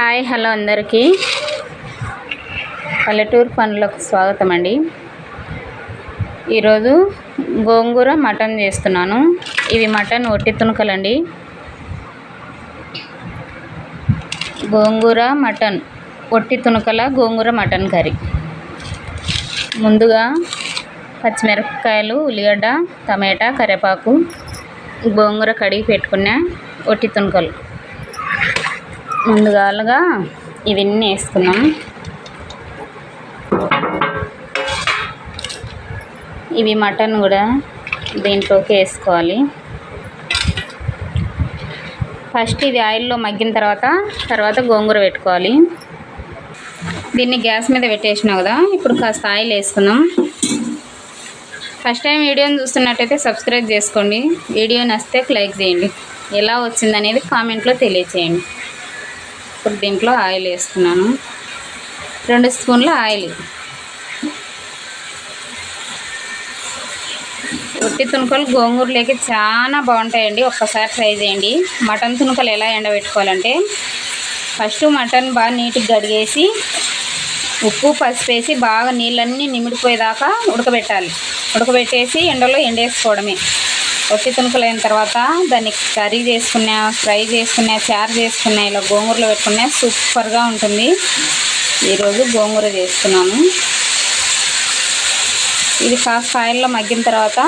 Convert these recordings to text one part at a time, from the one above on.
Hi hello అందరికీ పల్లెటూరు పనులకు స్వాగతం అండి. ఈరోజు గోంగూర మటన్ చేస్తున్నాను. ఇవి మటన్ ఒట్టి తునకలండి. గోంగూర మటన్ ఒట్టి తునకల గోంగూర మటన్ కర్రీ. ముందుగా పచ్చిమిరపకాయలు, ఉల్లిగడ్డ, టమాటా, కరివేపాకు, గోంగూర కడిగి పెట్టుకున్న ఒట్టి తునకలు ముందుగాలుగా ఇవన్నీ వేసుకున్నాం. ఇవి మటన్ కూడా దీంట్లోకి వేసుకోవాలి. ఫస్ట్ ఇది ఆయిల్లో మగ్గిన తర్వాత గోంగూర పెట్టుకోవాలి. దీన్ని గ్యాస్ మీద పెట్టేసినా కదా. ఇప్పుడు కాస్త ఆయిల్ వేసుకుందాం. ఫస్ట్ టైం వీడియోని చూస్తున్నట్టయితే సబ్స్క్రైబ్ చేసుకోండి. వీడియో నచ్చితే లైక్ చేయండి. ఎలా వచ్చిందనేది కామెంట్లో తెలియచేయండి. ఇప్పుడు దీంట్లో ఆయిల్ వేస్తున్నాను. 2 స్పూన్ల ఆయిల్. ఒట్టి తునకలు గోంగూరలోకి చాలా బాగుంటాయండి. ఒక్కసారి ట్రై చేయండి. మటన్ తునకలు ఎలా ఎండబెట్టుకోవాలంటే ఫస్ట్ మటన్ బాగా నీట్గా కడిగేసి ఉప్పు పసుపు వేసి బాగా నీళ్ళన్నీ నిమిడిపోయేదాకా ఉడకబెట్టాలి. ఉడకబెట్టేసి ఎండలో ఎండేసుకోవడమే. ఒట్టి తునకలు అయిన తర్వాత దాన్ని కర్రీ చేసుకున్నా, ఫ్రై చేసుకున్నా, చారు చేసుకున్నా, ఇలా గోంగూరలో పెట్టుకున్నా సూపర్గా ఉంటుంది. ఈరోజు గోంగూర చేస్తున్నాను. ఇది కాస్త ఆయిల్లో మగ్గిన తర్వాత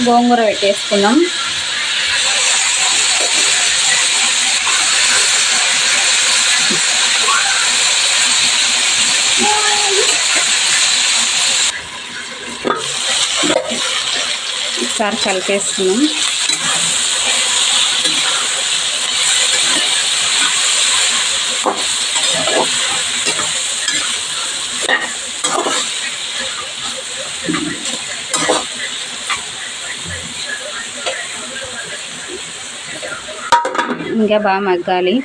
గోంగూర పెట్టేసుకుందాం. ఒకసారి కలిపేసుకున్నాం. ఇంకా బాగా మగ్గాలి.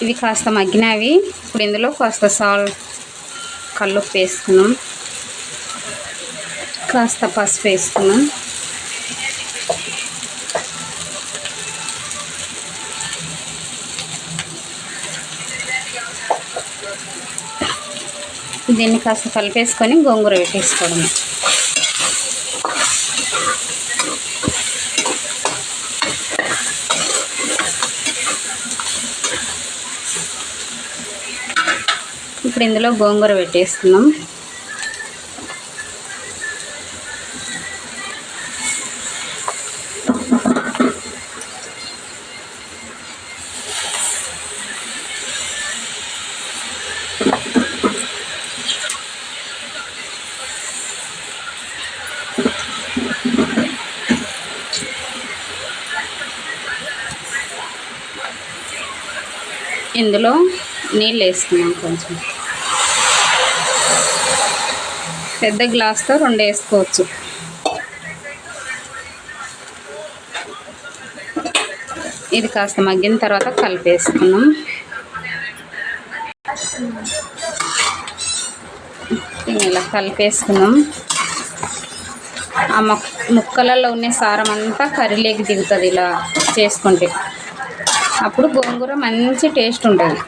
ఇవి కాస్త మగ్గినవి. ఇప్పుడు ఇందులో కాస్త కల్లుప్పు వేసుకున్నాం, కాస్త పసుపు వేసుకున్నాం. దీన్ని కాస్త కలిపేసుకొని గోంగూర పెట్టేసుకోవడం. ఇప్పుడు ఇందులో గోంగూర పెట్టేసుకున్నాం. ఇందులో నీళ్ళు వేసుకున్నాం. కొంచెం పెద్ద గ్లాస్తో 2 వేసుకోవచ్చు. ఇది కాస్త మగ్గిన తర్వాత కలిపేసుకున్నాం. ఇలా కలిపేసుకున్నాం. ఆ ముక్కలలో ఉన్న సారం అంతా కర్రీలోకి దిగుతుంది. ఇలా చేసుకుంటే అప్పుడు గోంగూర మంచి టేస్ట్ ఉంటుంది.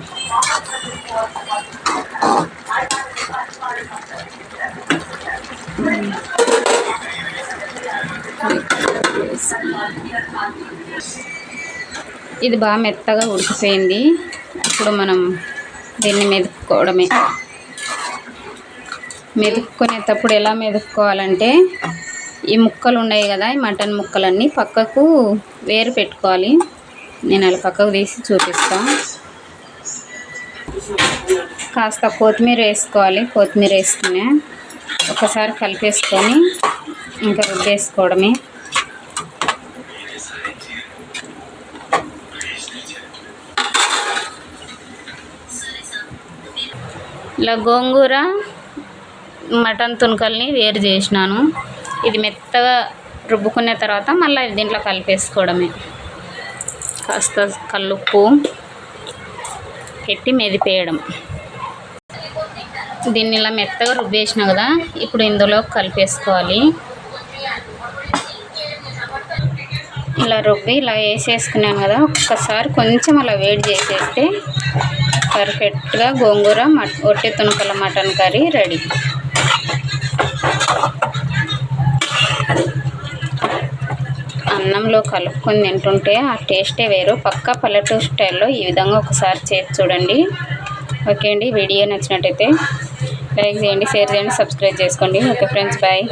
ఇది బాగా మెత్తగా ఉడికిపోయింది. ఇప్పుడు మనం దీన్ని మెదుపుకోవడమే. మెదుపుకునేటప్పుడు ఎలా మెదుపుకోవాలంటే ఈ ముక్కలు ఉన్నాయి కదా, ఈ మటన్ ముక్కలన్నీ పక్కకు వేరు పెట్టుకోవాలి. నేను అలా పక్కకు తీసి చూపిస్తాను. కాస్త కొత్తిమీర వేసుకోవాలి. కొత్తిమీర వేసుకునే ఒకసారి కలిపేసుకొని ఇంకా రుబ్బేసుకోవడమే. ఇలా గోంగూర మటన్ తునకల్ని వేరు చేసినాను. ఇది మెత్తగా రుబ్బుకున్న తర్వాత మళ్ళీ దీంట్లో కలిపేసుకోవడమే. కాస్త కల్లుప్పు పెట్టి మెదిపేయడం. దీన్ని ఇలా మెత్తగా రుబ్బేసిన కదా, ఇప్పుడు ఇందులో కలిపేసుకోవాలి. ఇలా రుబ్బి ఇలా వేసేసుకున్నాను కదా, ఒక్కసారి కొంచెం అలా వేడి చేసేస్తే పర్ఫెక్ట్గా గోంగూర ఒట్టి తునకల మటన్ కర్రీ రెడీ. అన్నంలో కలుపుకొని తింటుంటే ఆ టేస్టే వేరు. పక్కా పల్లెటూరు స్టైల్లో ఈ విధంగా ఒకసారి చేసి చూడండి. ఓకే అండి, వీడియో నచ్చినట్టయితే లైక్ చేయండి, షేర్ చేయండి, సబ్స్క్రైబ్ చేసుకోండి. Okay friends, bye.